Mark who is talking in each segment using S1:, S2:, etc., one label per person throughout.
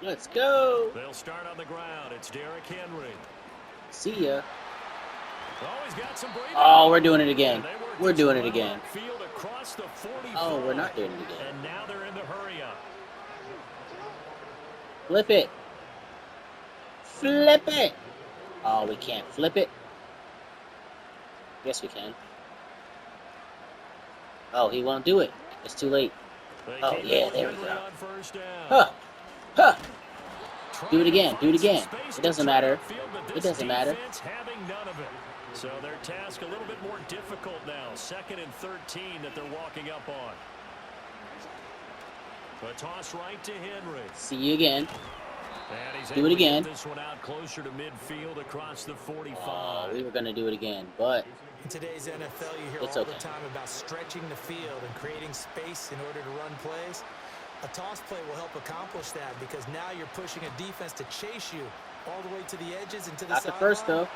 S1: Let's go.
S2: They'll start on the ground. It's Derrick Henry.
S1: See ya.
S2: Oh, he's got some breathing.
S1: Oh, we're doing it again. We're doing it again. Oh, we're not doing it again.
S2: And now they're in the hurry up.
S1: Flip it. Flip it. Oh, we can't flip it. Yes, we can. Oh, he won't do it. It's too late. Oh, yeah, there we go. Huh. Huh. Do it again. Do it again. It doesn't matter. It doesn't matter.
S2: So their task a little bit more difficult now. 2nd and 13 that they're walking up on. A toss right to Henry.
S1: See you again. Do it again.
S2: This one out closer to midfield across the 45.
S1: Oh, we were going to do it again, but
S3: in today's NFL, you hear all the time about stretching the field and creating space in order to run plays. A toss play will help accomplish that because now you're pushing a defense to chase you all the way to the edges and to the sideline.
S1: Got the first, though.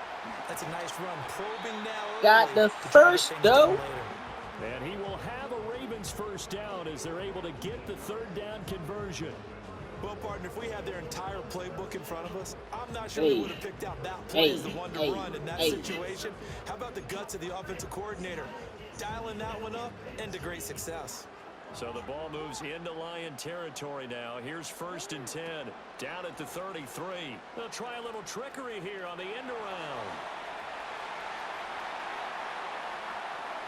S3: That's a nice run. Probing now.
S1: Got the first, though.
S2: And he will have a Ravens first down as they're able to get the 3rd down conversion.
S3: Well, partner, if we had their entire playbook in front of us, I'm not sure we would have picked out that play as the one to run in that situation. How about the guts of the offensive coordinator? Dialing that one up into great success.
S2: So the ball moves into Lion territory now. Here's 1st and 10. Down at the 33. They'll try a little trickery here on the end around.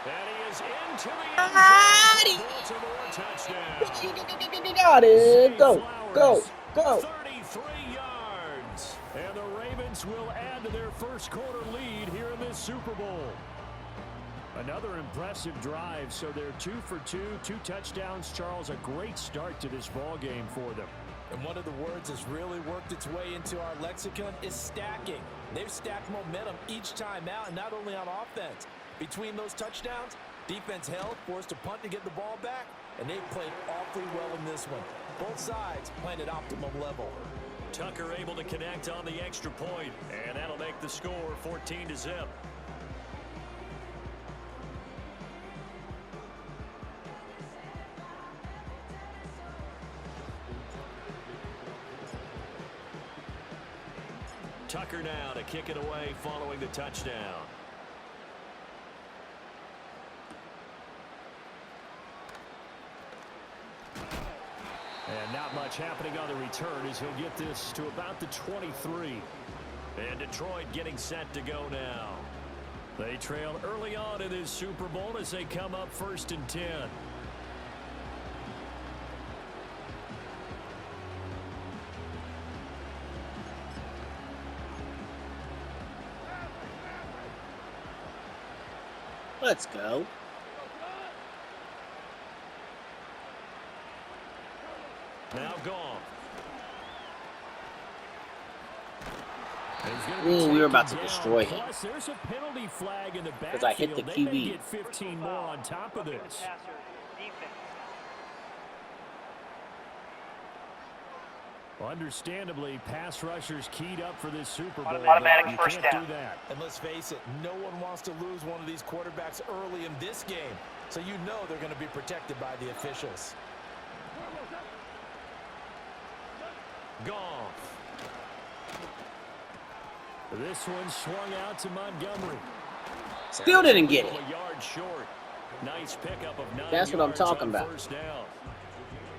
S2: And he is into the end zone. Baltimore touchdown.
S1: Got it. Go, go, go.
S2: 33 yards. And the Ravens will add to their first quarter lead here in this Super Bowl. Another impressive drive, so they're 2 for 2, 2 touchdowns. Charles, a great start to this ball game for them.
S3: And one of the words that's really worked its way into our lexicon is stacking. They've stacked momentum each time out, and not only on offense. Between those touchdowns, defense held, forced a punt to get the ball back, and they've played awfully well in this one. Both sides playing at optimum level.
S2: Tucker able to connect on the extra point, and that'll make the score 14-0. Tucker now to kick it away following the touchdown. And not much happening on the return as he'll get this to about the 23. And Detroit getting set to go now. They trail early on in this Super Bowl as they come up 1st and 10.
S1: Let's go.
S2: Now gone.
S1: Ooh, we were about to destroy him.
S2: Plus, there's a penalty flag in the backfield.
S1: Because I hit the
S2: They may
S1: QB.
S2: get 15 more on top of this. Understandably, pass rushers keyed up for this Super Bowl.
S4: Automatic first down.
S2: Do that.
S3: And let's face it, no one wants to lose one of these quarterbacks early in this game. So you know they're going to be protected by the officials.
S2: Goff. This one swung out to Montgomery.
S1: Still didn't get it.
S2: A yard short. Nice pickup of 9
S1: That's what I'm
S2: yards
S1: talking
S2: on
S1: about.
S2: First down.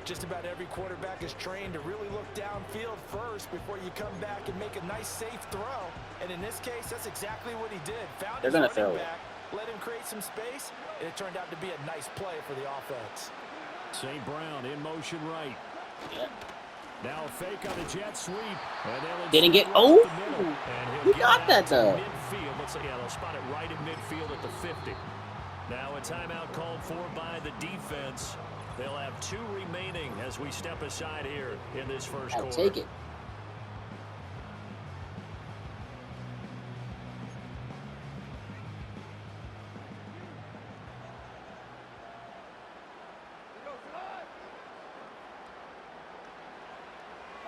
S3: Just about every quarterback is trained to really look downfield first before you come back and make a nice, safe throw. And in this case, that's exactly what he did. Found his running back, let him create some space, and it turned out to be a nice play for the offense.
S2: St. Brown in motion right.
S1: Yep.
S2: Now a fake on the jet sweep.
S1: Didn't get. Oh, he got that though.
S2: Midfield. Let's say, yeah, they'll spot it right in midfield at the 50. Now a timeout called for by the defense. They'll have 2 remaining as we step aside here in this first quarter.
S1: I'll take it.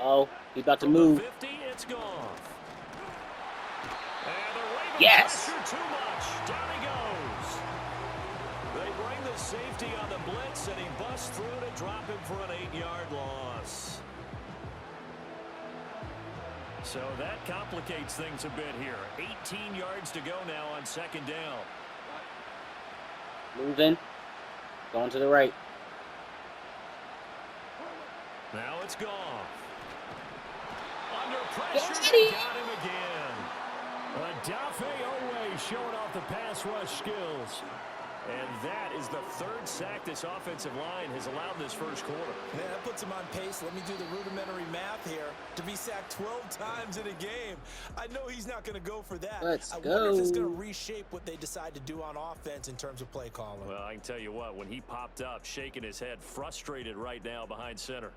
S1: Oh, he's about to move.
S2: 50, it's gone.
S1: Yes.
S2: Too much. Down he goes. They bring the safety on the blitz, and he busts through to drop him for an 8-yard loss. So that complicates things a bit here. 18 yards to go now on second down.
S1: Moving. Going to the right.
S2: Now it's gone. Under pressure,
S1: Daddy.
S2: got him again. Adafe Owe showing off the pass rush skills. And that is the third sack this offensive line has allowed this first quarter.
S3: Man, that puts him on pace. Let me do the rudimentary math here. To be sacked 12 times in a game. I know he's not going to go for that.
S1: Let's
S3: I
S1: go.
S3: wonder if it's going to reshape what they decide to do on offense in terms of play calling.
S2: Well, I can tell you what, when he popped up, shaking his head, frustrated right now behind center.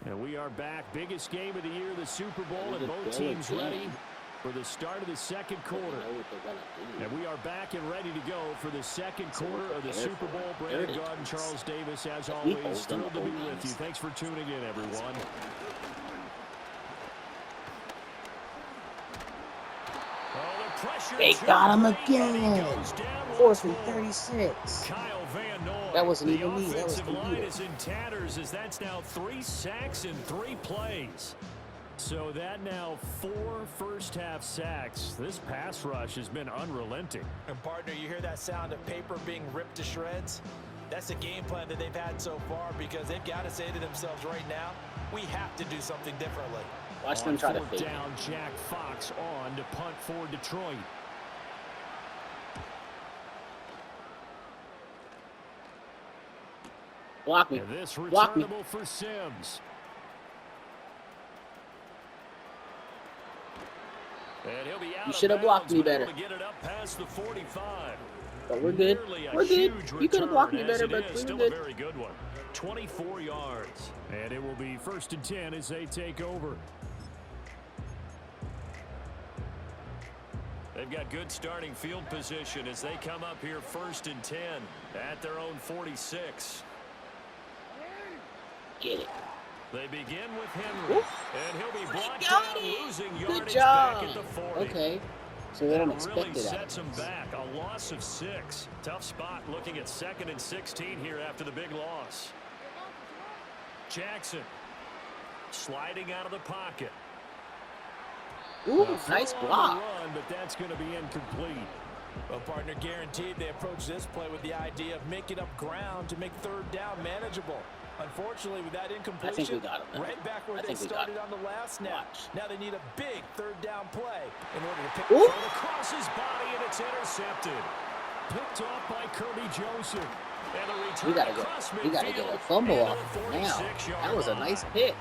S2: And we are back. Biggest game of the year, the Super Bowl, and both teams ready for the start of the second quarter. And we are back and ready to go for the second quarter of the Super Bowl. Brandon Garden, Charles Davis, as always, thrilled to be with you. Thanks for tuning in, everyone.
S1: They got him again. 4th and 36. That wasn't even me. That was the
S2: line is in tatters as that's now 3 sacks in 3 plays. So that now 4 first-half sacks. This pass rush has been unrelenting.
S3: And, partner, you hear that sound of paper being ripped to shreds? That's a game plan that they've had so far because they've got to say to themselves right now, we have to do something differently.
S1: Watch them try to fake.
S2: Down, Jack Fox on to punt for Detroit.
S1: Block me.
S2: And this
S1: Block me.
S2: returnable for Sims. And he'll be out.
S1: You should have blocked me better.
S2: To get it up past the 45.
S1: But we're good. We're good. You could have blocked me better, but we were
S2: still
S1: good.
S2: A very good one. 24 yards. And it will be 1st and 10 as they take over. They've got good starting field position as they come up here 1st and 10 at their own 46.
S1: Get it.
S2: They begin with Henry, and he'll be brought down, losing yardage
S1: Good job.
S2: back at the 40.
S1: Okay. So they don't
S2: That
S1: expect
S2: really
S1: it out
S2: sets
S1: of
S2: them
S1: us.
S2: back. A loss of 6. Tough spot looking at 2nd and 16 here after the big loss. Jackson sliding out of the pocket.
S1: Ooh, nice block.
S2: Run, but that's going to be incomplete.
S3: Well, partner, guaranteed they approach this play with the idea of making up ground to make 3rd down manageable. Unfortunately, with that incompletion,
S1: I think we got him.
S3: right back where they started on the last snap. Now they need a big 3rd down play in order to pick
S2: it across his body, and it's intercepted. Picked off by Kirby Joseph. And the return
S1: We gotta get a fumble off of him now. That was a nice pick.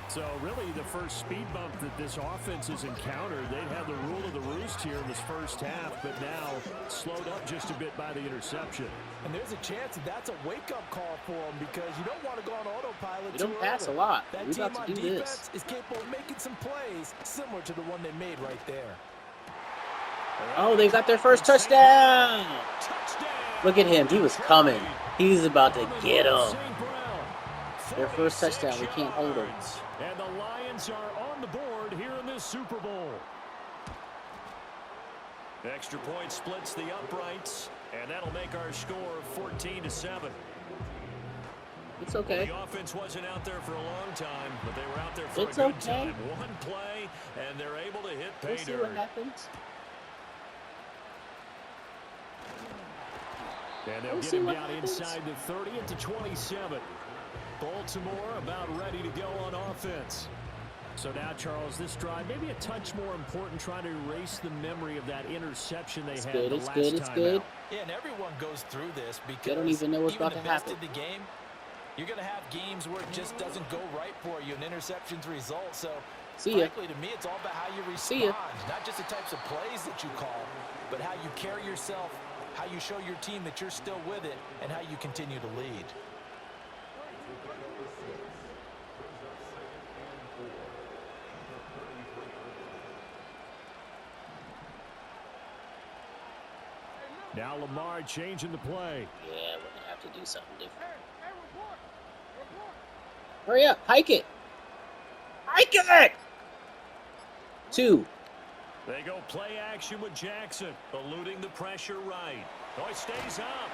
S2: So really the first speed bump that this offense has encountered, they'd have the rule of the roost here in this first half, but now slowed up just a bit by the interception.
S3: And there's a chance that that's a wake-up call for them because you don't want to go on autopilot.
S1: We don't pass a lot.
S3: That
S1: We
S3: team
S1: got to
S3: on
S1: do
S3: defense
S1: this.
S3: is capable of making some plays similar to the one they made right there.
S1: Oh, they got their first touchdown. Look at him. He was coming. He's about to get him. Their first touchdown. We can't hold them.
S2: And the Lions are on the board here in this Super Bowl. Extra point splits the uprights, and that'll make our score 14-7.
S1: It's okay.
S2: Well, the offense wasn't out there for a long time, but they were out there for
S1: It's
S2: a good
S1: okay.
S2: time. One play, and they're able to hit pay
S1: We'll see what
S2: dirt.
S1: happens.
S2: And they'll get him down inside the 30 to 27. Baltimore about ready to go on offense. So now, Charles, this drive maybe a touch more important, trying to erase the memory of that interception they had the last time
S1: It's good.
S2: out.
S3: Yeah, and everyone goes through this because
S1: They don't even know what's about
S3: the
S1: to
S3: best
S1: happen.
S3: in the game, you're going to have games where it just doesn't go right for you, and interceptions result. So,
S1: See ya.
S3: frankly, to me, it's all about how you
S1: See ya.
S3: respond. Not just the types of plays that you call, but how you carry yourself, how you show your team that you're still with it, and how you continue to lead.
S2: Now Lamar changing the play.
S1: Yeah, we're gonna have to do something different. Hurry up, hike it. Hike it. 2.
S2: They go play action with Jackson, eluding the pressure right. Oh, he stays up.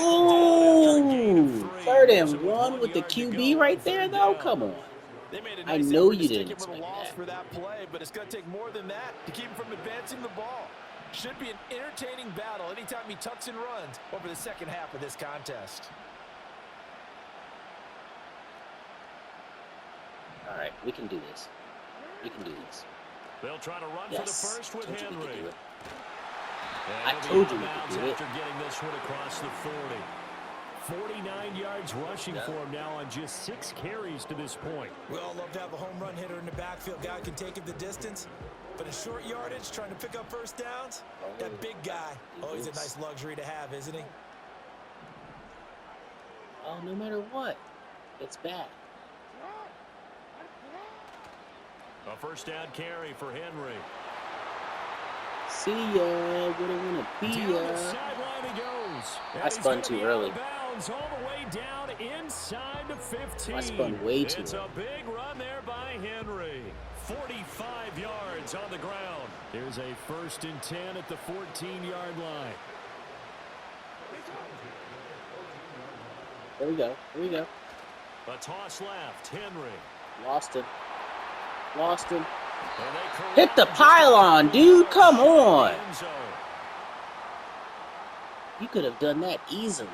S1: Ooh, 3rd and 1 with the QB right there, though? Come on.
S3: They made a
S1: I
S3: nice
S1: know
S3: effort
S1: you
S3: to stick
S1: didn't
S3: it for the
S1: expect
S3: loss
S1: that.
S3: for that play, but it's going to take more than that to keep him from advancing the ball. Should be an entertaining battle anytime he tucks and runs over the second half of this contest.
S1: All right, we can do this. We can do this.
S2: They'll try to run
S1: Yes.
S2: for the first with
S1: Told you we could
S2: Henry.
S1: do it.
S2: And
S1: I
S2: he'll be
S1: told you
S2: out
S1: we
S2: of
S1: could
S2: bounds
S1: do it.
S2: after getting this one across the 40. 49 yards rushing for him now on just 6 carries to this point.
S3: We all love to have a home run hitter in the backfield. Guy can take it the distance. But in short yardage, trying to pick up first downs, that big guy, he's a nice luxury to have, isn't he?
S1: Oh, no matter what, it's bad.
S2: A first down carry for Henry.
S1: See ya, wouldn't wanna be
S2: Down the
S1: ya.
S2: sideline he goes. And
S1: I
S2: he's
S1: spun
S2: gonna
S1: too
S2: be out
S1: early.
S2: of bounds all the way down inside the 15.
S1: I spun way too
S2: It's
S1: early.
S2: a big run there by Henry. 45 yards on the ground. There's a 1st and 10 at the 14-yard line.
S1: There we go. Here we go.
S2: A toss left. Henry.
S1: Lost him. Lost him.
S2: And they corral
S1: Hit the
S2: just
S1: pylon, dude. Come
S2: in the
S1: on.
S2: end zone.
S1: You could have done that easily.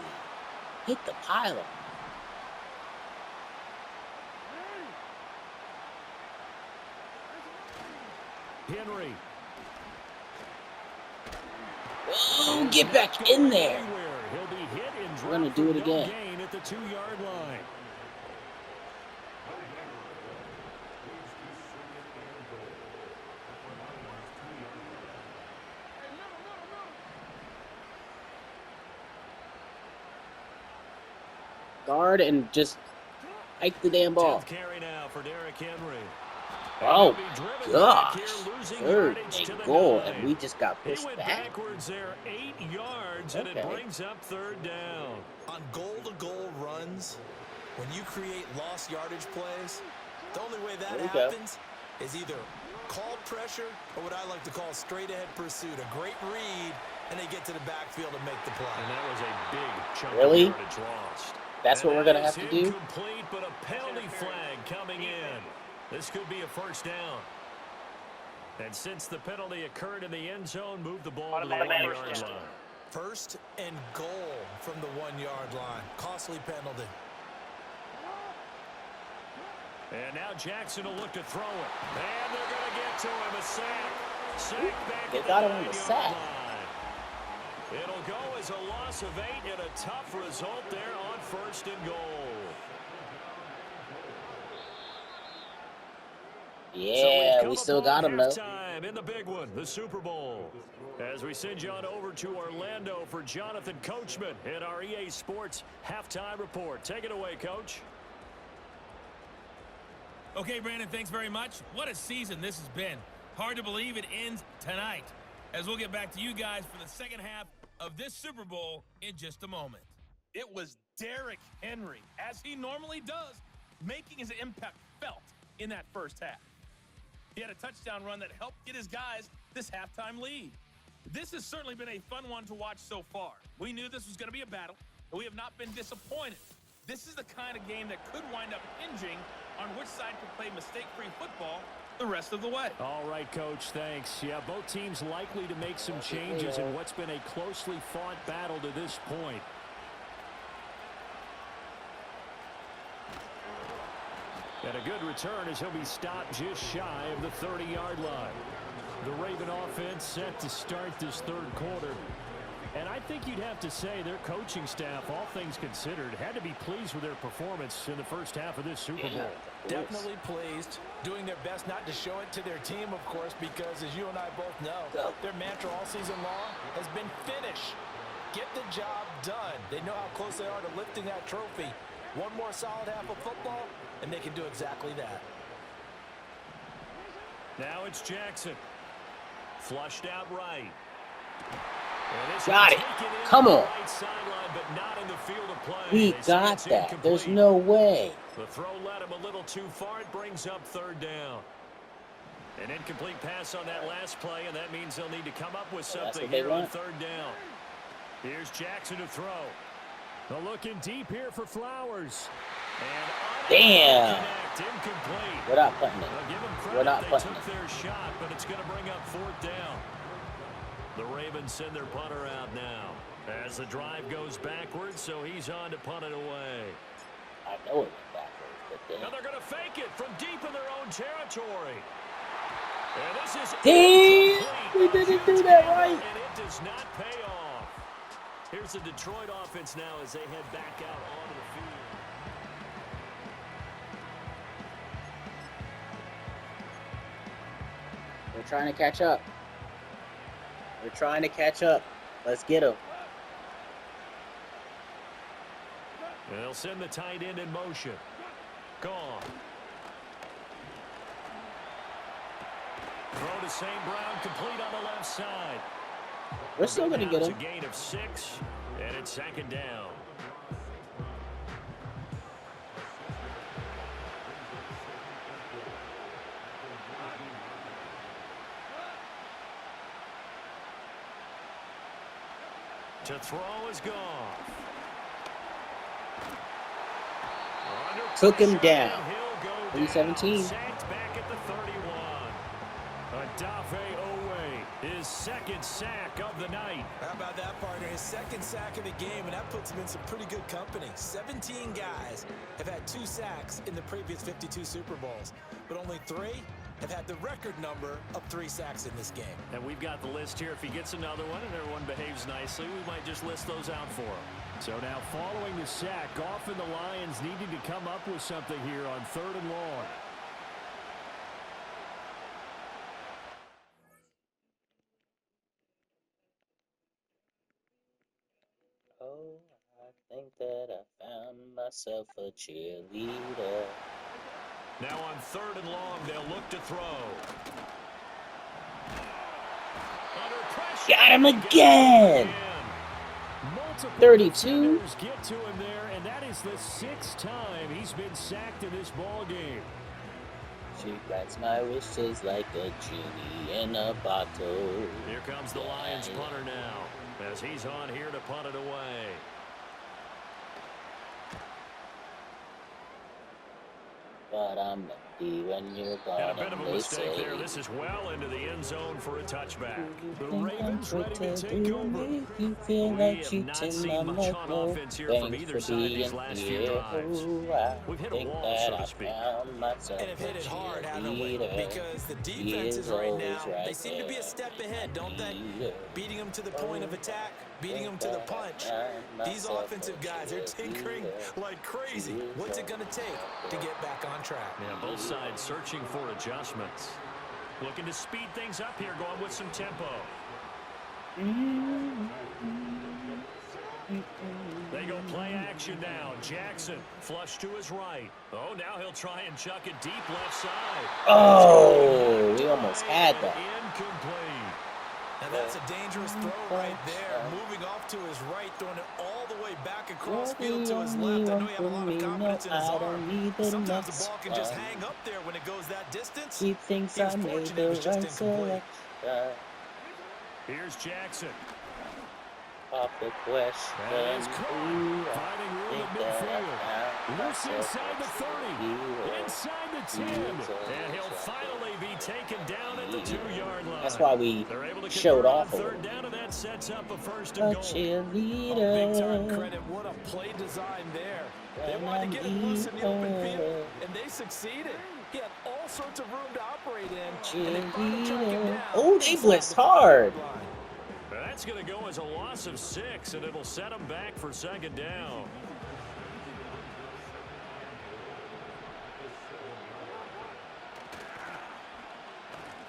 S1: Hit the pylon.
S2: Henry.
S1: Oh, get back in there.
S2: He'll be hit and
S1: We're gonna
S2: dropped
S1: do
S2: for
S1: it
S2: no
S1: again.
S2: gain at the 2-yard line.
S1: Guard and just hike the damn ball.
S2: 10th carry now for Derrick Henry.
S1: Oh,
S2: And he'll be driven
S1: gosh.
S2: back here, losing
S1: 3rd
S2: yardage to
S1: and
S2: the
S1: goal,
S2: 9.
S1: and we just got
S2: He
S1: pushed
S2: went
S1: back.
S2: backwards there 8 yards, and it
S1: Okay.
S2: brings up 3rd down.
S3: On goal-to-goal runs, when you create lost yardage plays, the only way that
S1: There we go.
S3: happens is either called pressure or what I like to call straight-ahead pursuit. A great read, and they get to the backfield and make the play.
S2: And that was a big chunk
S1: Really?
S2: of yardage lost.
S1: That's what
S2: And
S1: we're
S2: that
S1: gonna have
S2: is
S1: to do?
S2: Incomplete, but a penalty flag coming in. This could be a 1st down. And since the penalty occurred in the end zone, move the ball to the 1-yard line.
S3: 1st and goal from the 1-yard line. Costly penalty.
S2: And now Jackson will look to throw it. And they're going to get to him. A sack. Sack back
S1: They
S2: at
S1: got
S2: the
S1: him with a
S2: 9-yard
S1: sack.
S2: line. It'll go as a loss of 8 and a tough result there on 1st and goal.
S1: Yeah, we still got him though.
S2: Time in the big one, the Super Bowl. As we send you on over to Orlando for Jonathan Coachman in our EA Sports halftime report. Take it away, Coach.
S4: Okay, Brandon, thanks very much. What a season this has been. Hard to believe it ends tonight, as we'll get back to you guys for the second half of this Super Bowl in just a moment. It was Derrick Henry, as he normally does, making his impact felt in that first half. He had a touchdown run that helped get his guys this halftime lead. This has certainly been a fun one to watch so far. We knew this was going to be a battle, and we have not been disappointed. This is the kind of game that could wind up hinging on which side can play mistake-free football the rest of the way.
S2: All right, Coach, thanks. Yeah, both teams likely to make some changes in what's been a closely fought battle to this point. And a good return as he'll be stopped just shy of the 30-yard line. The Raven offense set to start this 3rd quarter. And I think you'd have to say their coaching staff, all things considered, had to be pleased with their performance in the first half of this Super Bowl.
S3: Definitely pleased, doing their best not to show it to their team, of course, because as you and I both know, their mantra all season long has been finish. Get the job done. They know how close they are to lifting that trophy. One more solid half of football, and they can do exactly that.
S2: Now it's Jackson. Flushed out right.
S1: Got it. Come on.
S2: Right sideline, but not in the field of play.
S1: We
S2: They say
S1: got
S2: it's
S1: that.
S2: incomplete.
S1: There's no way.
S2: The throw led him a little too far. It brings up 3rd down. An incomplete pass on that last play, and that means they'll need to come up with
S1: That's
S2: something
S1: what they
S2: here on
S1: want.
S2: 3rd down. Here's Jackson to throw. They're looking deep here for Flowers. And
S1: damn.
S2: incomplete.
S1: We're not putting it.
S2: Give them credit.
S1: We're not
S2: they
S1: putting
S2: took
S1: it.
S2: their shot, but it's going to bring up 4th down. The Ravens send their punter out now as the drive goes backwards, so he's on to punt it away.
S1: I know it went backwards, but then.
S2: Now they're going to fake it from deep in their own territory. And this is
S1: Damn! We didn't do that right.
S2: And it does not pay off. Here's the Detroit offense now as they head back out onto the field.
S1: We're trying to catch up. We're trying to catch up. Let's get him.
S2: And they'll send the tight end in motion. Gone. Throw to St. Brown, complete on the left side.
S1: We're still going to get him.
S2: It's a gain of 6, and it's 2nd down. To throw is gone.
S1: Took him down. 317.
S2: Sacked back at the 31. Adafe Owe, his 2nd sack of the night.
S3: How about that, partner? His 2nd sack of the game, and that puts him in some pretty good company. 17 guys have had 2 sacks in the previous 52 Super Bowls, but only 3 have had the record number of 3 sacks in this game.
S2: And we've got the list here. If he gets another one and everyone behaves nicely, we might just list those out for him. So now following the sack, Goff and the Lions needing to come up with something here on 3rd and long.
S1: Oh, I think that I found myself a cheerleader.
S2: Now on 3rd and long, they'll look to throw. Under pressure.
S1: Got him again. 32.
S2: Get to him there, and that is the 6th time he's been sacked in this ball game.
S1: She grants my wishes like a genie in a bottle.
S2: Here comes the Lions punter now, as he's on here to punt it away.
S1: But I'm empty when you're gone.
S2: And a bit of a
S1: they
S2: mistake
S1: say,
S2: there. This is well into the end zone for a touchback. The
S1: think
S2: Ravens
S1: I'm
S2: ready to
S1: good
S2: take
S1: to
S2: over.
S1: make you feel
S2: We
S1: like
S2: have
S1: you
S2: not
S1: can
S2: seen much on offense here from
S1: Thanks
S2: either
S1: for
S2: side these
S1: being
S2: last few
S1: here.
S2: drives.
S1: I
S2: We've hit a
S1: think
S2: wall,
S1: that
S2: so to
S1: I
S2: speak.
S1: found myself
S3: And have hit it hard,
S1: a
S3: haven't we?
S1: cheerleader.
S3: Because the
S1: He
S3: defenses
S1: is
S3: right
S1: always
S3: now,
S1: right
S3: they seem to be a step ahead, don't they?
S1: there.
S3: Beating them to the point of attack, beating them to the punch. These offensive guys are tinkering like crazy. What's it going to take to get back on track?
S2: Yeah, both sides searching for adjustments. Looking to speed things up here, going with some tempo. They go play action now. Jackson flush to his right. Oh, now he'll try and chuck it deep left side.
S1: Oh, we almost had that.
S2: Incomplete.
S3: Now that's a dangerous throw right there. Moving off to his right, throwing it all the way back across field to his left. I know you have a lot of confidence in his arm. Sometimes the ball can just hang up there when it goes that distance.
S1: He thinks I made the right selection.
S2: Here's Jackson.
S1: Off the question.
S2: That is caught.
S1: Ooh,
S2: Finding room
S1: think
S2: at
S1: that
S2: midfield.
S1: I found
S2: Loose
S1: myself
S2: inside the
S1: a
S2: 30.
S1: cheerleader.
S2: Inside the 10. And he'll finally be taken down at the 2-yard line.
S1: That's why we
S2: They're able to
S1: showed
S2: convert on
S1: off a little.
S2: 3rd down, and that sets up a 1st
S1: A
S2: and goal.
S3: Big time
S1: cheerleader.
S3: credit. What a play design there. They wanted to get him loose in the open field, and they succeeded. He had all sorts of room to operate in. And they finally tracked him
S1: Cheerleader.
S3: down
S1: Oh, they
S3: inside
S1: blitzed
S3: the
S1: hard.
S3: 5-yard line.
S2: That's going to go as a loss of 6, and it'll set them back for 2nd down.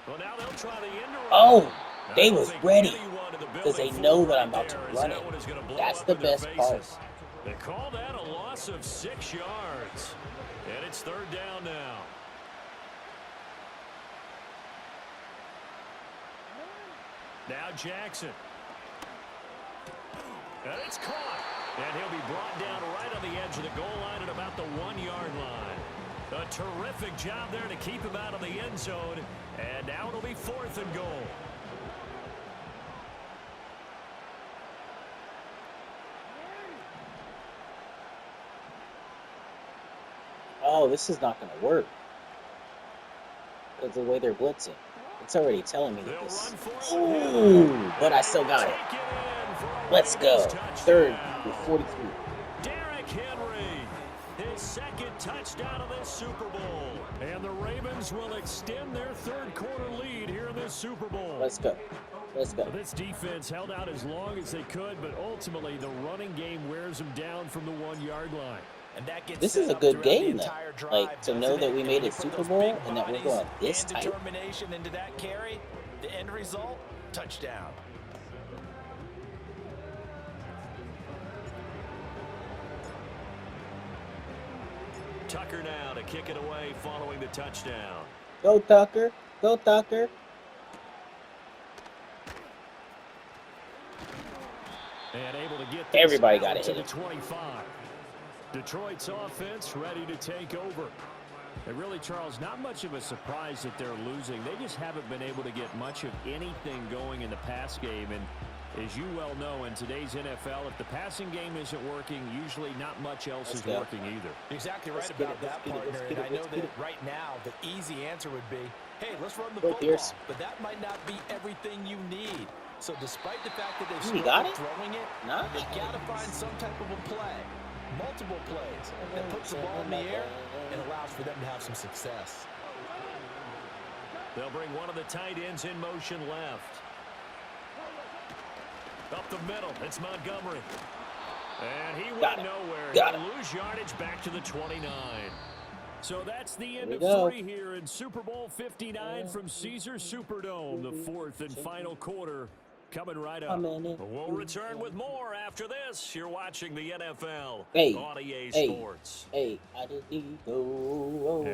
S2: Well, now they'll try the end around.
S1: Oh, they
S2: I don't
S1: was
S2: think
S1: ready
S2: anyone in the
S1: because they
S2: building
S1: know
S2: for
S1: that I'm
S2: right
S1: about to
S2: there, as
S1: run
S2: that
S1: it.
S2: one is gonna blow
S1: That's
S2: up
S1: the
S2: in their
S1: best part.
S2: faces. They call that a loss of 6 yards. And it's 3rd down now. Now Jackson. And it's caught. And he'll be brought down right on the edge of the goal line at about the 1-yard line. A terrific job there to keep him out of the end zone. And now it'll be 4th and goal.
S1: Oh, this is not going to work. Because the way they're blitzing. It's already telling me that this. Ooh, but I still got it. Let's go. Third with 43.
S2: Derrick Henry, his second touchdown of this Super Bowl. And the Ravens will extend their third quarter lead here in this Super Bowl.
S1: Let's go. Let's go.
S2: This defense held out as long as they could, but ultimately the running game wears them down from the 1-yard line.
S3: And that gets
S1: this is a good game, though. Like, to know that we made a Super Bowl and that we're going this tight.
S3: Determination into that carry, the end result, touchdown.
S2: Tucker now to kick it away following the touchdown.
S1: Go, Tucker. Go, Tucker.
S2: And able to get
S1: everybody got it
S2: to the 25. Detroit's offense ready to take over. And really, Charles, not much of a surprise that they're losing. They just haven't been able to get much of anything going in the pass game. And as you well know, in today's NFL, if the passing game isn't working, usually not much else is working either.
S3: Exactly right about that, partner. And I know that right now the easy answer would be, hey, let's run the football. But that might not be everything you need. So despite the fact that they've struggled throwing it, you got to find some type of a play, multiple plays, that puts the ball in the air and allows for them to have some success.
S2: They'll bring one of the tight ends in motion left. Up the middle, it's Montgomery. And he went nowhere. He'll lose yardage back to the 29. So that's the end of 3 here in Super Bowl 59 from Caesars Superdome, the fourth and final quarter. Coming right up. We'll return with more after this. You're watching the NFL on EA Sports. And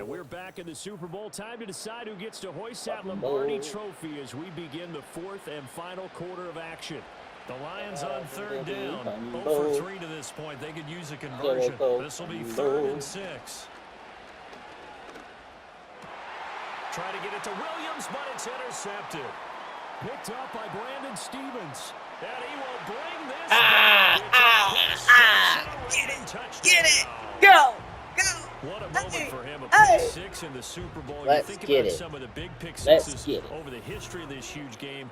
S2: we're back in the Super Bowl. Time to decide who gets to hoist that Lombardi trophy as we begin the fourth and final quarter of action. The Lions on third down. 0 for 3 to this point. They could use a conversion. This will be 3rd and 6. Try to get it to Williams, but it's intercepted. Picked up by Brandon Stevens. And he will bring this
S1: Get it! Go!
S2: What a moment for him. A pick 6 in the Super Bowl. You think about some of the big pick sixes over the history of this huge game.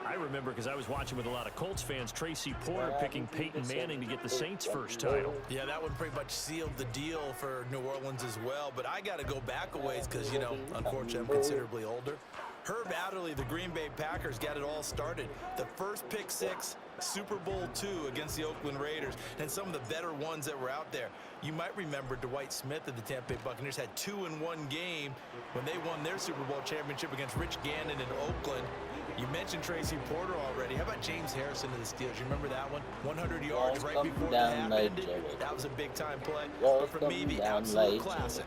S2: I remember because I was watching with a lot of Colts fans, Tracy Porter picking Peyton Manning to get the Saints' first title.
S3: Yeah, that one pretty much sealed the deal for New Orleans as well. But I got to go back a ways because, you know, unfortunately I'm considerably older. Herb Adderley, the Green Bay Packers, got it all started. The first pick 6, Super Bowl II against the Oakland Raiders, and some of the better ones that were out there. You might remember Dwight Smith of the Tampa Bay Buccaneers had 2 in one game when they won their Super Bowl championship against Rich Gannon in Oakland. You mentioned Tracy Porter already. How about James Harrison of the Steelers? You remember that one? 100 yards right before the half ended. That was a big-time play. But for me, the absolute classic,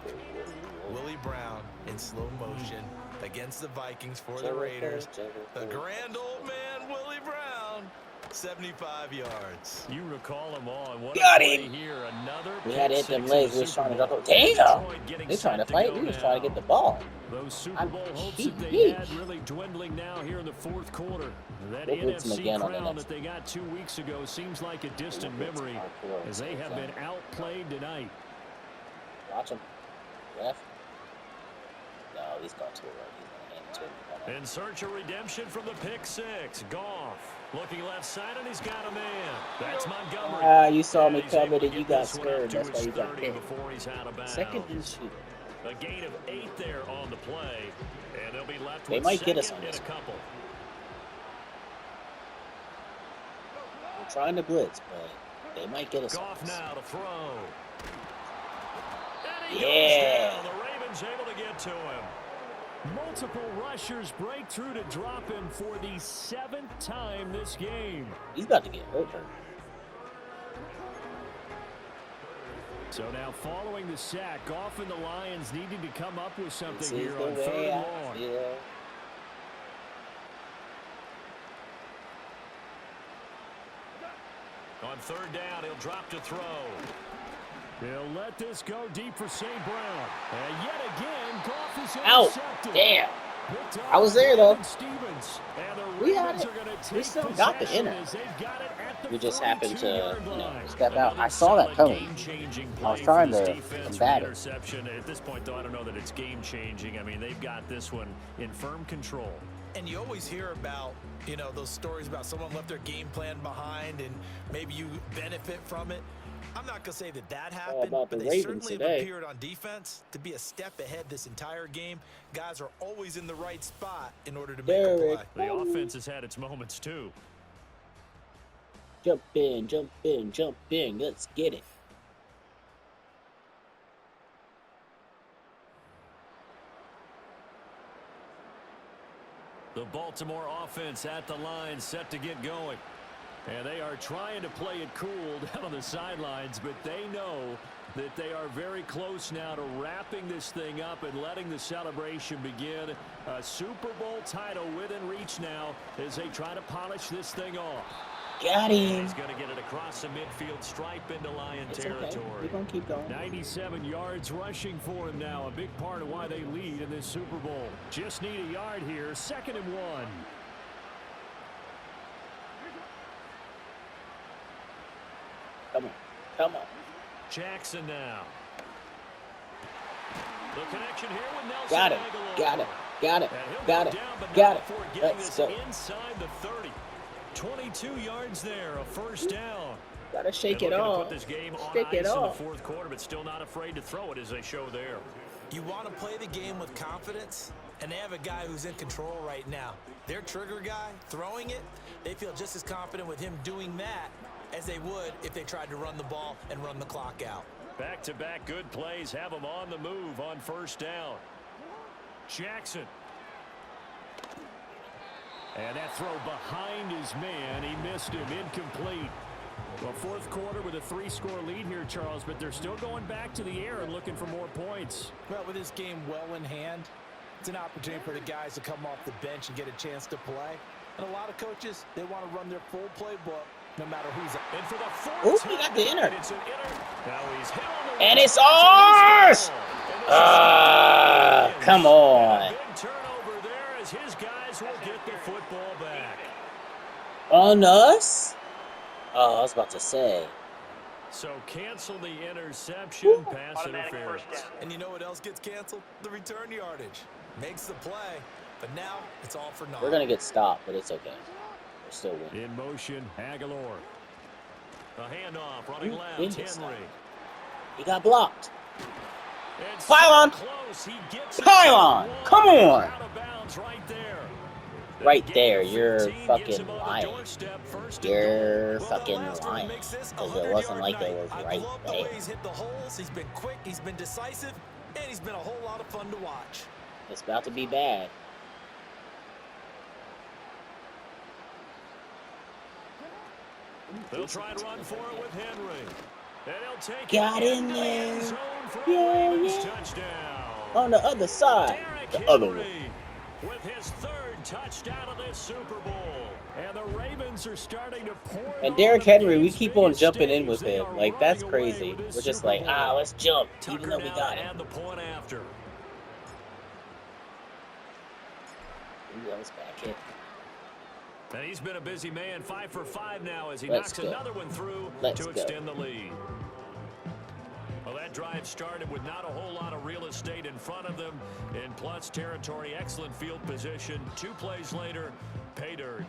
S3: Willie Brown in slow motion against the Vikings for the Raiders. The grand old man, Willie Brown, 75 yards.
S2: You recall them all. And what
S1: got him!
S2: Here, another
S1: we had to hit them legs. We was trying to drop it. Damn! They're trying to fight. We was trying to get the ball.
S2: Those Super Bowl hopes that they had really dwindling now here in the fourth quarter. That NFC crown that they got 2 weeks ago seems like a distant memory as they have been outplayed tonight.
S1: Watch him. Left. No, he's got to it right. He's going to hand it to him.
S2: In search of redemption from the pick 6. Goff looking left side, and he's got a man. That's Montgomery.
S1: You saw me covered and you got scared. That's why you got hit. Second and shoot.
S2: A gain of 8 there on the play, and they'll be left
S1: they
S2: with
S1: might get us on this.
S2: A couple.
S1: We're trying to blitz, but they might get us on
S2: Goff
S1: this.
S2: now to throw.
S1: Yeah.
S2: The Ravens able to get to him. Multiple rushers break through to drop him for the 7th time this game.
S1: He's about to get hurt.
S2: So now following the sack, Goff and the Lions needing to come up with something here on 3rd and long.
S1: Yeah.
S2: On 3rd down, he'll drop to throw. He'll let this go deep for St. Brown. And yet again, Goff is intercepted.
S1: Damn. I was there though. We still got the inner. We just happened to, step out. I saw that coming. I was trying to combat it.
S2: At this point, though, I don't know that it's game-changing. I mean, they've got this one in firm control.
S3: And you always hear about, those stories about someone left their game plan behind and maybe you benefit from it. I'm not going to say that happened, but they certainly have appeared on defense to be a step ahead this entire game. Guys are always in the right spot in order to make a play.
S2: The offense has had its moments, too.
S1: Jump in, jump in, jump in. Let's get it.
S2: The Baltimore offense at the line, set to get going. And they are trying to play it cool down on the sidelines, but they know that they are very close now to wrapping this thing up and letting the celebration begin. A Super Bowl title within reach now as they try to polish this thing off.
S1: Got him.
S2: He's going to get it across the midfield stripe into Lion territory.
S1: Okay. We're going to keep going.
S2: 97 yards rushing for him now. A big part of why they lead in this Super Bowl. Just need a yard here. 2nd and 1.
S1: Come on. Come on.
S2: Jackson now. The connection here with Nelson.
S1: Got it. Got it. Got it. Got it. Got it. Let's go.
S2: Inside the 30. 22 yards there, a first down.
S1: Gotta shake it off.
S2: Put this game on
S1: shake
S2: ice
S1: it off.
S2: In the 4th quarter, but still not afraid to throw it as they show there.
S3: You want to play the game with confidence, and they have a guy who's in control right now. Their trigger guy throwing it, they feel just as confident with him doing that as they would if they tried to run the ball and run the clock out.
S2: Back-to-back good plays have them on the move on 1st down. Jackson. And that throw behind his man. He missed him. Incomplete. Well, 4th quarter with a 3-score lead here, Charles, but they're still going back to the air and looking for more points.
S3: Well, with this game well in hand, it's an opportunity for the guys to come off the bench and get a chance to play. And a lot of coaches, they want to run their full playbook no matter who's up.
S2: And for the 4th
S1: he got the inner.
S2: It's an inner. Now he's hit on the
S1: and it's ours! Come on.
S2: Big turnover there as his guys will get the football back.
S1: On us? Oh, I was about to say.
S2: So cancel the interception, pass interference.
S3: And you know what else gets canceled? The return yardage. Makes the play, but now it's all for naught.
S1: We're going to get stopped, but it's okay. We're still winning.
S2: In motion, Aguilar. A handoff, running left, Henry.
S1: He got blocked.
S2: And
S1: Pylon! Pylon! Come on!
S2: Out of bounds right there.
S1: Right there, you're fucking lying. You're fucking lying. Because it wasn't like it was right there.
S3: He's hit the holes, he's been quick, he's been decisive, and he's been a whole lot of fun to watch.
S1: It's about to be bad.
S2: They'll try and run for it with Henry. And he'll take
S1: Got in there. Yeah.
S2: Touchdown.
S1: On the other side. The other one.
S2: With his 3rd touchdown of this Super Bowl. And the Ravens are starting to pour.
S1: And Derrick Henry, we keep on jumping in with him. Like, that's crazy. We're just like, let's jump, even though we got him.
S2: And the point after.
S1: Ooh, that was back hit.
S2: And he's been a busy man, 5 for 5 now as he knocks another one through to extend the lead. Well, that drive started with not a whole lot of real estate in front of them. In plus territory, excellent field position. 2 plays later, pay dirt.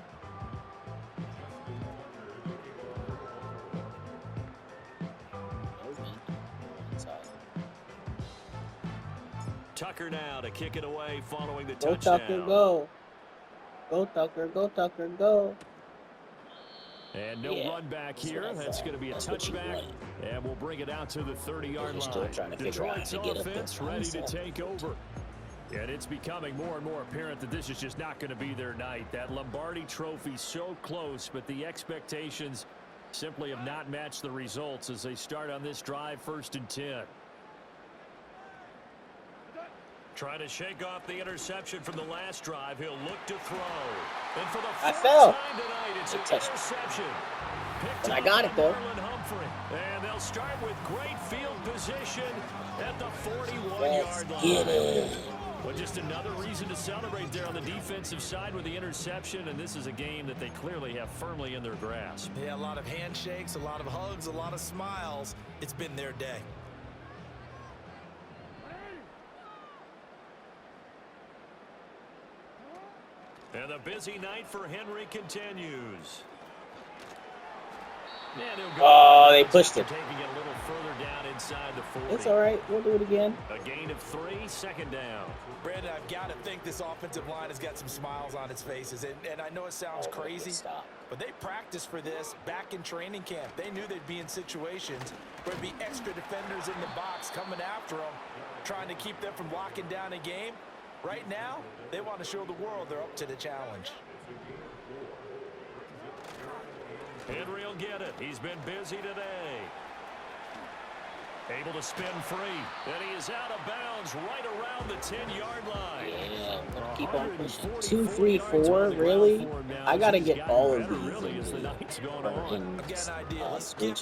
S2: Tucker now to kick it away following the touchdown.
S1: Go Tucker, go. Go Tucker, go Tucker, go.
S2: And no run back here. That's going to be a touchback. And we'll bring it out to the 30-yard line.
S1: Still trying to figure out how to get
S2: Offense ready to take over. And it's becoming more and more apparent that this is just not going to be their night. That Lombardi trophy so close, but the expectations simply have not matched the results as they start on this drive, 1st and 10. Trying to shake off the interception from the last drive. He'll look to throw. And for the first time tonight, it's an interception.
S1: And I got it, though.
S2: And they'll start with great field position at the 41-yard line.
S1: Get it.
S2: Well, just another reason to celebrate there on the defensive side with the interception, and this is a game that they clearly have firmly in their grasp.
S3: Yeah, a lot of handshakes, a lot of hugs, a lot of smiles. It's been their day.
S2: And the busy night for Henry continues.
S1: Oh, they pushed it.
S2: Taking it a little further down inside the 40.
S1: It's all right. We'll do it again.
S2: A gain of 3, second down.
S3: Brandon, I've got to think this offensive line has got some smiles on its faces. And I know it sounds crazy, but they practiced for this back in training camp. They knew they'd be in situations where there'd be extra defenders in the box coming after them, trying to keep them from locking down a game. Right now, they want to show the world they're up to the challenge.
S2: Henry will get it. He's been busy today. Able to spin free. And he is out of bounds right around the 10-yard line.
S1: Yeah, I'm going to keep on pushing. 2, 3, 4, really? I got to get all of these in
S3: I've got an idea. Let's skip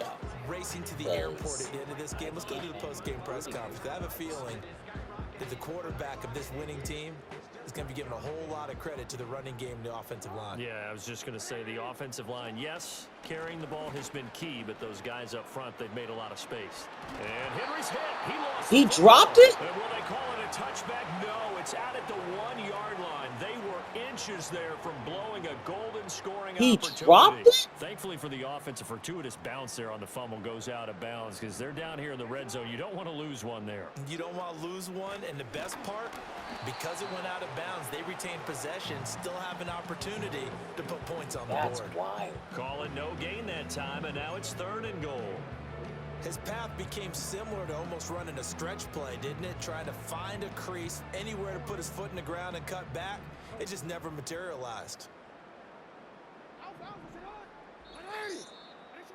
S3: racing to the airport at the end of this game. Let's go to the post-game press conference. I have a feeling that the quarterback of this winning team is going to be giving a whole lot of credit to the running game and the offensive line.
S2: Yeah, I was just going to say the offensive line, yes, carrying the ball has been key, but those guys up front, they've made a lot of space. And Henry's hit.
S1: He dropped it?
S2: And will they call it a touchback? No, it's out at the 1-yard line. They were inches there from blowing a golden scoring opportunity.
S1: He dropped it?
S2: Thankfully for the offense, a fortuitous bounce there on the fumble goes out of bounds because they're down here in the red zone. You don't want to lose one there.
S3: You don't want to lose one, and the best part, because it went out of bounds, they retained possession, still have an opportunity to put points on the board.
S1: That's wild.
S2: Call it no gain that time, and now it's 3rd and goal.
S3: His path became similar to almost running a stretch play, didn't it? Trying to find a crease, anywhere to put his foot in the ground and cut back. It just never materialized.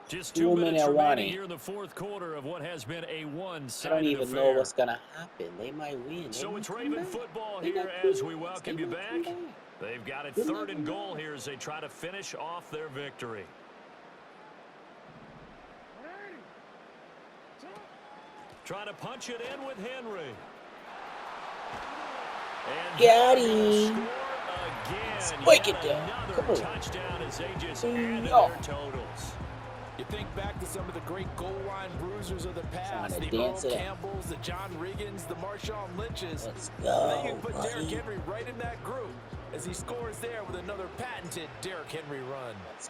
S2: Just 2 minutes remaining here in the 4th quarter of what has been a one-sided affair.
S1: I don't even know what's going to happen. They might win.
S2: So it's Raven football here as we welcome you back. They've got it 3rd and goal here as they try to finish off their victory. Trying to punch it in with Henry. And
S1: got him. Spike it down.
S2: Come on. Touchdown as they just added their totals.
S3: You think back to some of the great goal line bruisers of the past, the Earl Campbells, the John Riggins, the Marshawn Lynches.
S1: Let's go,
S3: they can put Derrick Henry right in that group as he scores there with another patented Derrick Henry run.
S1: Let's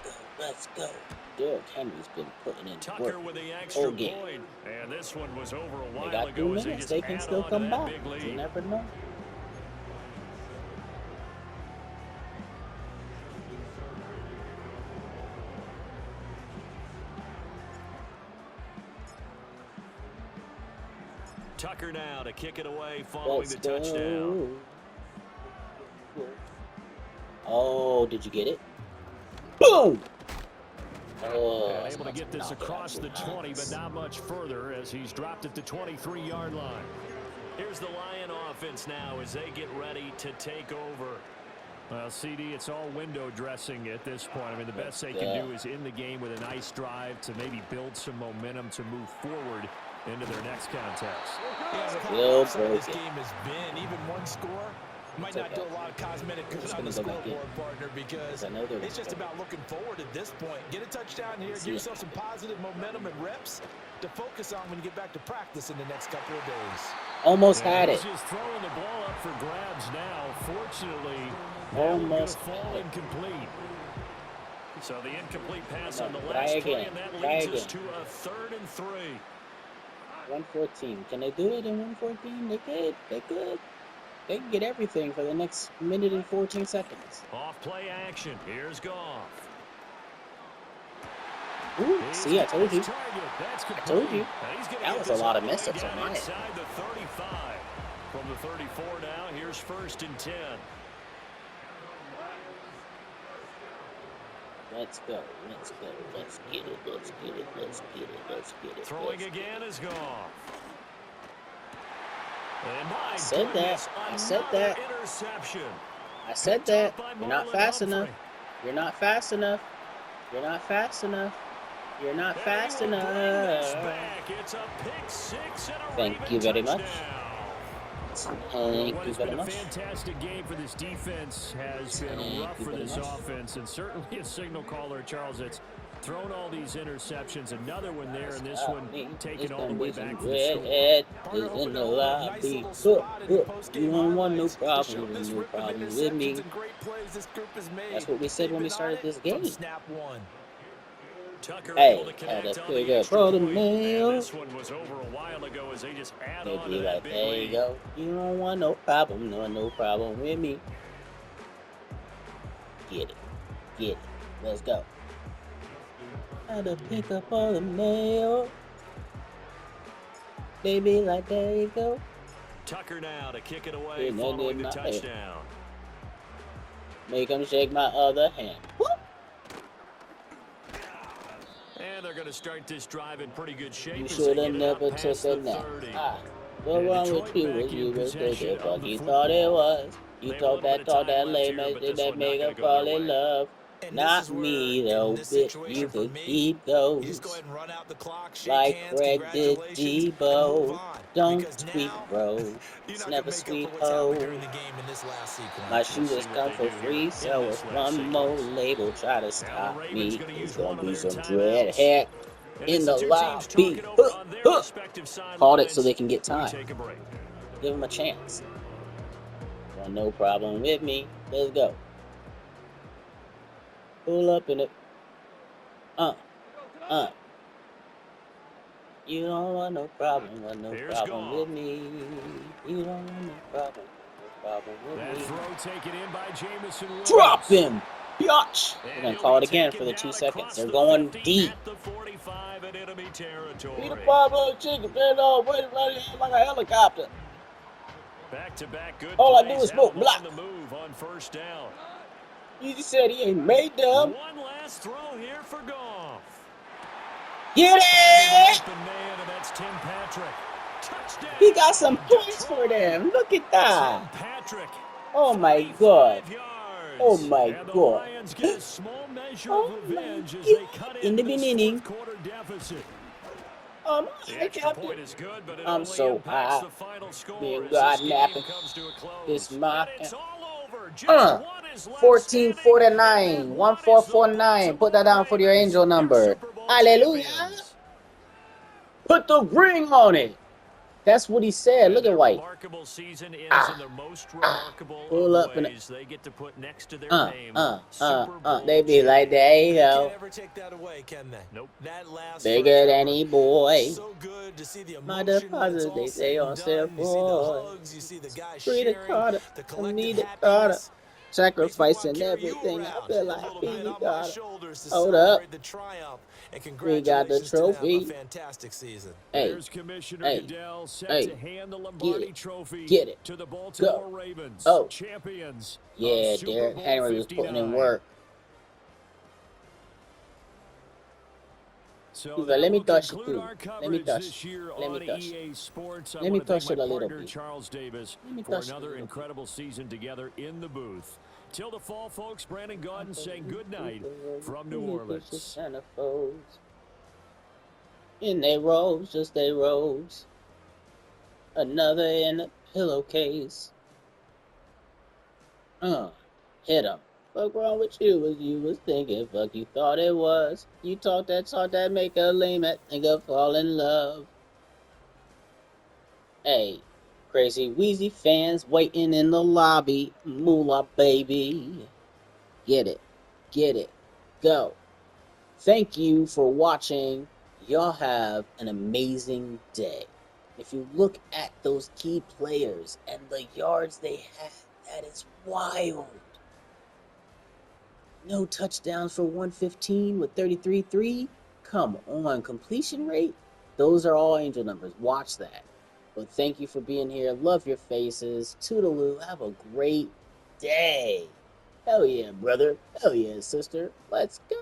S1: go. Let's go. Derrick Henry's been putting in
S2: Tucker
S1: work
S2: with the extra point, and this one was over a while
S1: they got 2 minutes. They can still come back. You never know.
S2: Tucker now to kick it away following the touchdown.
S1: Oh, did you get it? Boom! Oh,
S2: able to get this across the 20, but not much further as he's dropped it to 23-yard line. Here's the Lion offense now as they get ready to take over. Well, CD, it's all window dressing at this point. I mean, the best they can do is in the game with a nice drive to maybe build some momentum to move forward into their next contest.
S3: Yeah, this game has been even one score. Might not do a lot of cosmetic good on the scoreboard, partner, because it's just about looking forward at this point. Get a touchdown here, give yourself some positive momentum and reps to focus on when you get back to practice in the next couple of days.
S1: Almost had it.
S2: He's just throwing the ball up for grabs now. Fortunately,
S1: almost
S2: fall incomplete. So the incomplete pass on the last play, and that leads us to a 3rd and 3.
S1: 114. Can they do it in 114? They could. They could. They can get everything for the next minute and 14 seconds.
S2: Off play action. Here's Goff.
S1: Ooh, see, I told you. I told you. That was a lot of mess-ups on my end.
S2: Inside the 35. From the 34 now, here's 1st and 10.
S1: Let's go. Let's go. Let's get it. Let's get it. Let's get it. Let's get it.
S2: Throwing again is Goff.
S1: I said that. I said that. I said that. You're not fast enough. You're not fast enough. You're not fast enough. You're not fast enough.
S2: It's a pick 6 and a
S1: Thank you very much. Thank
S2: What
S1: you
S2: has
S1: very
S2: been a
S1: much.
S2: fantastic game for this defense has been rough for this offense, and certainly a signal caller, Charles, that's thrown all these interceptions. Another one there, and this one taken all the way back for the score.
S1: Is in the lobby. You don't want no problem with me. That's what we said when we started this game.
S3: Snap one.
S2: Tucker
S1: Hey,
S2: able to
S1: had
S2: connect
S1: to
S2: on
S1: pick
S2: the
S1: up
S2: extra
S1: all the
S2: point.
S1: mail.
S2: And this one was over a while ago as they just add
S1: They'd
S2: on to
S1: be
S2: that
S1: like,
S2: big
S1: there you
S2: lead.
S1: go. You don't want no problem, no problem with me. Get it. Let's go. Had to pick up all the mail. Baby, like, there you go.
S2: Tucker now to kick it away following the touchdown.
S1: Make him shake my other hand. Whoop.
S2: And they're going to start this drive in pretty good shape.
S1: You should have never took a nap. What wrong with you was you was the fuck you thought it was. You talk that lame ass shit that make her fall in love. Not me though, bitch. You could keep those. Like Greg did Debo. Don't tweet, bro. It's never sweet hoe. My shooters come for free, so if one more label try to stop me, it's gonna be some dread hair in the lobby. Called it so they can get time. Give them a chance. Well, no problem with me. Let's go. Pull up in it. You don't want no problem, with me. You don't want no problem with
S2: That
S1: me.
S2: throw taken in by Jamison Williams.
S1: Drop him! Biatch! They're going to call it again for the 2 seconds. They're going deep.
S2: The 45 in enemy territory.
S1: Beat the Pablo chicken, man, wait like a helicopter.
S2: Back-to-back good
S1: All I
S2: plays.
S1: do is smoke block.
S2: The move on first down.
S1: You just said he ain't made them.
S2: One last throw here for Goff.
S1: Get it!
S2: Open man, and that's Tim Patrick. Touchdown.
S1: He got some points for them. Look at that.
S2: Tim Patrick.
S1: Oh my God.
S2: Yards.
S1: Oh my
S2: And the
S1: God.
S2: Lions get a small measure
S1: Oh
S2: of
S1: my
S2: revenge as
S1: God.
S2: they cut
S1: In the
S2: into this
S1: beginning.
S2: fourth-quarter deficit. The
S1: I
S2: extra
S1: kept
S2: point
S1: it.
S2: is good, but it
S1: I'm
S2: only
S1: so
S2: impacts
S1: high.
S2: the final score
S1: Being
S2: as
S1: God
S2: this game
S1: napping.
S2: comes to a close.
S1: This my
S2: And it's all over. Just one is left
S1: 1449
S2: standing.
S1: 1449. Put that down for your angel number. Hallelujah. Put the ring on it. That's what he said. Look at White.
S2: Remarkable season ends in the most remarkable
S1: Pull
S2: of
S1: up in
S2: ways. They get to put next to their name. Super Bowl
S1: They be like, there you
S3: Can't
S1: go.
S3: ever take that away, can they?
S2: Nope.
S3: That lasts
S1: Bigger
S3: forever.
S1: than any boy.
S3: So good to see the
S1: My
S3: emotion when it's
S1: deposits,
S3: all
S1: they
S3: said
S1: say
S3: and
S1: on
S3: done.
S1: their
S3: You see the
S1: boy.
S3: hugs, you see the guys
S1: Free the
S3: sharing,
S1: Carter.
S3: the
S1: I
S3: collective
S1: need the Carter.
S3: happiness.
S1: Sacrificing
S3: Makes me wanna carry you
S1: everything. I
S3: around,
S1: feel
S3: a
S1: like
S3: little
S1: Phoebe
S3: bit on my
S1: Carter.
S3: shoulders to
S1: Hold up.
S3: celebrate the triumph. And
S1: We got the
S3: congratulations to them.
S1: trophy.
S3: A fantastic season.
S1: Hey,
S2: There's Commissioner
S1: hey,
S2: Goodell set
S1: hey,
S2: to hand the Lombardi
S1: it,
S2: Trophy
S1: get it,
S2: to the Baltimore
S1: go.
S2: Ravens,
S1: Oh.
S2: champions
S1: Yeah,
S2: of Super
S1: Derrick
S2: Bowl
S1: Henry was putting in
S2: 59.
S1: work.
S2: So
S1: He's like,
S2: that
S1: let me
S2: will
S1: touch it
S2: conclude
S1: too.
S2: our
S1: Let me
S2: coverage
S1: touch
S2: this
S1: it.
S2: year
S1: Let
S2: on
S1: me touch it.
S2: EA Sports. I
S1: Let me
S2: want to
S1: touch
S2: thank
S1: it
S2: my
S1: a little
S2: partner
S1: bit.
S2: Charles Davis
S1: Let me
S2: for
S1: touch it a
S2: another
S1: little bit.
S2: incredible season together in the booth. Till the fall, folks, Brandon Gaudin saying good night from New Orleans.
S1: In their robes, just their robes. Another in a pillowcase. Hit 'em. Fuck wrong with you as you was thinking, fuck you thought it was. You talk that make a lame at nigga fall in love. Hey, crazy Wheezy fans waiting in the lobby. Moolah baby. Get it, go. Thank you for watching. Y'all have an amazing day. If you look at those key players and the yards they have, that is wild. No touchdowns for 115 with 33-3. Come on, completion rate? Those are all angel numbers. Watch that. But thank you for being here. Love your faces. Toodaloo. Have a great day. Hell yeah, brother. Hell yeah, sister. Let's go.